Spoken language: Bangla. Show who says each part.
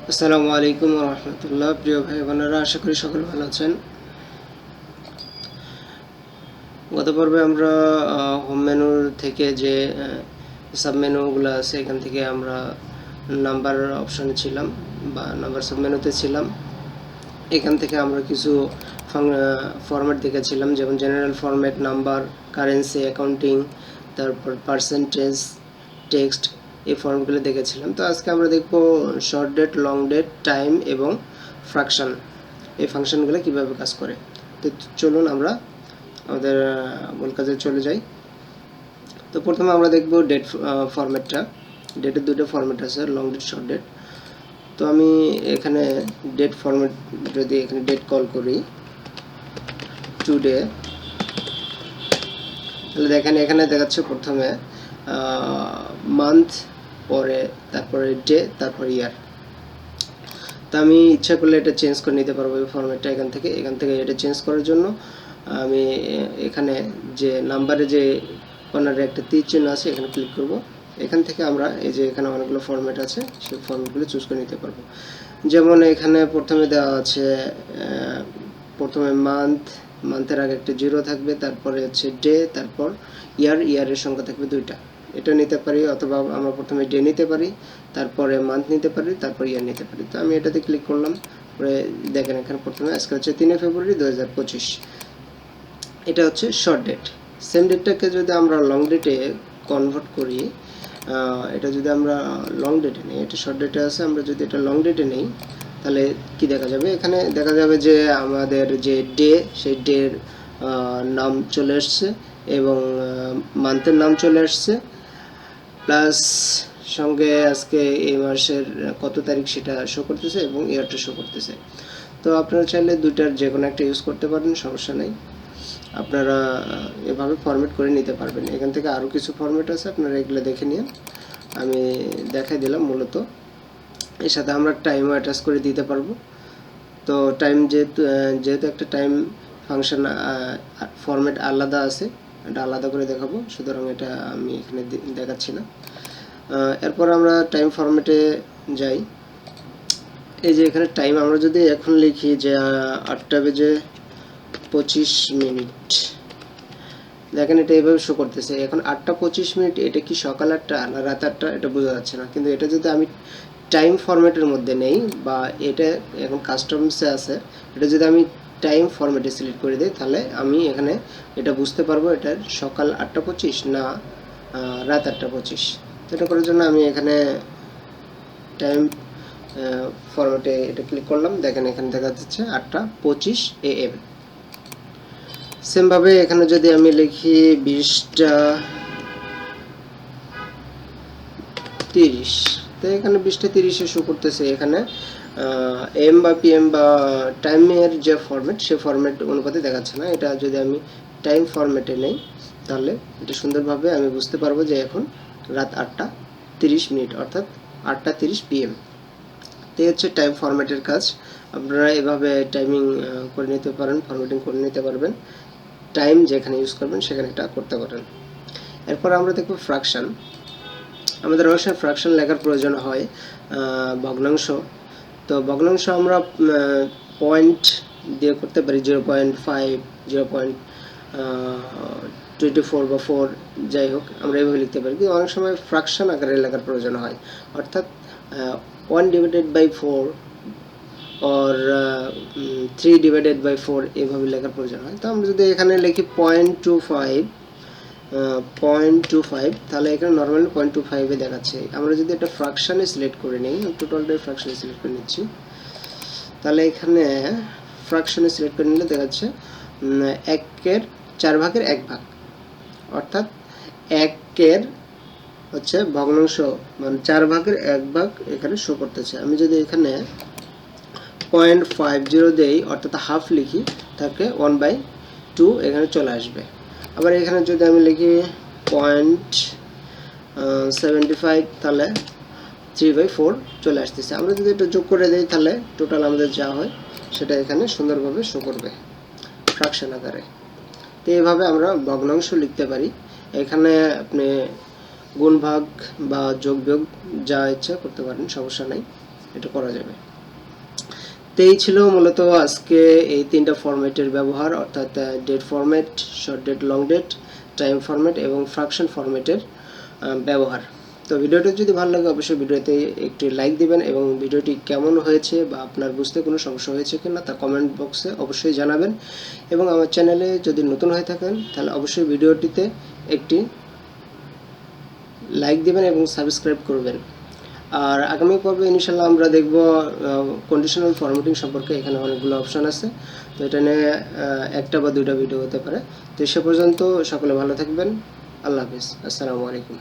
Speaker 1: আসসালামু আলাইকুম ওয়া রাহমাতুল্লাহ। প্রিয় ভাই বোনেরা, আশা করি সকলে ভালো আছেন। গত পর্বে আমরা হোম মেনু থেকে যে সাব মেনুগুলো আছে এখান থেকে আমরা নাম্বার অপশনে ছিলাম বা নাম্বার সাব মেনুতে ছিলাম। এখান থেকে আমরা কিছু ফরম্যাট দেখেছিলাম, যেমন general format, number, currency, accounting, তারপর পার্সেন্টেজ, টেক্সট, এই ফর্মগুলো দেখেছিলাম। তো আজকে আমরা দেখব short date, long date, time এবং ফ্র্যাকশন, এই ফাংশনগুলো কিভাবে কাজ করে। তো চলুন আমরা আমাদের মূল কাজে চলে যাই। তো প্রথমে আমরা দেখব ডেট ফরম্যাটটা। ডেটের দুটো ফরম্যাট আছে, লং ডেট, শর্ট ডেট। তো আমি এখানে ডেট ফরম্যাট, যদি এখানে ডেট কল করি টুডে, তাহলে দেখেন এখানে দেখাচ্ছে প্রথমে মান্থ, পরে তারপরে ডে, তারপর ইয়ার। তো আমি ইচ্ছা করলে এটা চেঞ্জ করে নিতে পারবো এই ফরম্যাটটা। এখান থেকে এটা চেঞ্জ করার জন্য আমি এখানে যে নাম্বারে যে কর্নারে একটা তীর চিহ্ন আছে, এখানে ক্লিক করব। এখান থেকে আমরা এই যে এখানে অনেকগুলো ফরম্যাট আছে, সেই ফরম্যাটগুলো চুজ করে নিতে পারবো। যেমন এখানে প্রথমে দেওয়া আছে প্রথমে মান্থের আগে একটা জিরো থাকবে, তারপরে হচ্ছে ডে, তারপর ইয়ারের সংখ্যা থাকবে দুইটা। এটা নিতে পারি, অথবা আমরা প্রথমে ডে নিতে পারি, তারপরে মান্থ নিতে পারি, তারপর ইয়ার নিতে পারি। তো আমি এটাতে ক্লিক করলাম। পরে দেখেন এখানে প্রথমে আজকে হচ্ছে 3 ফেব্রুয়ারি 2025। এটা হচ্ছে শর্ট ডেট। সেম ডেটটাকে যদি আমরা লং ডেটে কনভার্ট করি, এটা যদি আমরা লং ডেটে নিই, এটা শর্ট ডেটে আছে, আমরা যদি এটা লং ডেটে নিই তাহলে কি দেখা যাবে? এখানে দেখা যাবে যে আমাদের যে ডে, সেই ডের নাম চলে আসছে এবং মান্থের নাম চলে আসছে, প্লাস সঙ্গে আজকে এই মাসের কত তারিখ সেটা শো করতেছে এবং ইয়ারটা শো করতেছে। তো আপনারা চাইলে দুইটার যে কোনো একটা ইউজ করতে পারেন, সমস্যা নেই। আপনারা এভাবে ফরম্যাট করে নিতে পারবেন। এখান থেকে আরও কিছু ফরম্যাট আছে, আপনারা এগুলো দেখে নিন। আমি দেখাই দিলাম। মূলত এর সাথে আমরা টাইমও অ্যাটাচ করে দিতে পারবো। তো টাইম যেহেতু একটা টাইম ফাংশন ফরম্যাট আলাদা আছে, এটা আলাদা করে দেখাবো, সুতরাং এটা আমি এখানে দেখাচ্ছি না। এরপর আমরা টাইম ফরম্যাটে যাই। এই যে এখানে টাইম আমরা যদি এখন লিখি যে 8:25, দেখেন এটা এইভাবে শো করতেছে। এখন 8:25, এটা কি সকাল 8টা না রাত 8টা এটা বোঝা যাচ্ছে না। কিন্তু এটা যদি আমি টাইম ফরম্যাটের মধ্যে নেই, বা এটা এখন কাস্টমসে আছে, এটা যদি আমি টাইম ফরম্যাটে সিলেক্ট করে দিই, তাহলে আমি এখানে এটা বুঝতে পারবো এটা সকাল 8:25 না রাত 8:25। এটা করার জন্য আমি এখানে টাইম ফরম্যাটে এটা ক্লিক করলাম। দেখেন এখানে দেখা যাচ্ছে 8:25 AM। সেমভাবে এখানে যদি আমি লিখি 20:30, তো এখানে 20:30 শো করতেছে। এখানে এম বা পিএম বা টাইমের যে ফরম্যাট, সে ফরম্যাট অনুপাতে দেখাচ্ছে না। এটা যদি আমি টাইম ফরম্যাটে নেই, তাহলে এটা সুন্দরভাবে আমি বুঝতে পারবো যে এখন রাত 8:30, অর্থাৎ 8:30 PM। তো হচ্ছে টাইম ফরম্যাটের কাজ। আপনারা এভাবে টাইমিং করে নিতে পারেন, ফরম্যাটিং করে নিতে পারবেন। টাইম যেখানে ইউজ করবেন সেখানে এটা করতে পারেন। এরপর আমরা দেখব ফ্র্যাকশন। আমাদের অবশ্যই ফ্র্যাকশন লেখার প্রয়োজন হয়, ভগ্নাংশ। তো ভগ্নাংশ আমরা পয়েন্ট দিয়ে করতে পারি, 0.5, 0.24 বা 4, যাই হোক আমরা এইভাবে লিখতে পারি। কিন্তু অনেক সময় ফ্র্যাকশন আকারে লেখার প্রয়োজন হয়, অর্থাৎ 1/4 or 3/4 এইভাবে লেখার প্রয়োজন হয়। তো আমরা যদি এখানে লিখি 0.25, তাহলে এখানে নর্মালি 0.25 দেখাচ্ছে। আমরা যদি এটা ফ্র্যাকশনে সিলেক্ট করে নিই, টোটালটাই ফ্র্যাকশনে সিলেক্ট করে নিচ্ছি, তাহলে এখানে ফ্র্যাকশনে সিলেক্ট করে নিলে দেখাচ্ছে 1/4 অর্থাৎ 1 হচ্ছে ভগ্নাংশ, মানে 1/4 এখানে শো করতেছে। আমি যদি এখানে 0.50 দেই, অর্থাৎ হাফ লিখি, তাকে 1/2 এখানে চলে আসবে। আবার এখানে যদি আমি লিখি 0.75, তাহলে 3/4 চলে আসতেছে। আমরা যদি এটা যোগ করে দিই, তাহলে টোটাল আমাদের যা হয় সেটা এখানে সুন্দরভাবে শো করবে ফ্র্যাকশন আকারে। তো এইভাবে আমরা ভগ্নাংশ লিখতে পারি। এখানে আপনি গুণ ভাগ বা যোগ বিয়োগ যা ইচ্ছা করতে পারেন, সমস্যা নাই। এটা করা যাবে। তো এই ছিল মূলত আজকে এই 3টা ফরম্যাটের ব্যবহার, অর্থাৎ date format, short date, long date, time format এবং ফ্র্যাকশন ফরম্যাটের ব্যবহার। তো ভিডিওটি যদি ভালো লাগে অবশ্যই ভিডিওতে একটি লাইক দিবেন এবং ভিডিওটি কেমন হয়েছে বা আপনার বুঝতে কোনো সমস্যা হয়েছে কিনা তা কমেন্ট বক্সে অবশ্যই জানাবেন। এবং আমার চ্যানেলে যদি নতুন হয়ে থাকেন তাহলে অবশ্যই ভিডিওটিতে একটি লাইক দিবেন এবং সাবস্ক্রাইব করবেন। আর আগামী পর্বে ইনশাল্লাহ আমরা দেখব কন্ডিশনাল ফরম্যাটিং সম্পর্কে। এখানে অনেকগুলো অপশান আছে, তো এটা নিয়ে একটা বা দুইটা ভিডিও হতে পারে। তো সে পর্যন্ত সকলে ভালো থাকবেন। আল্লাহ হাফিজ, আসসালামু আলাইকুম।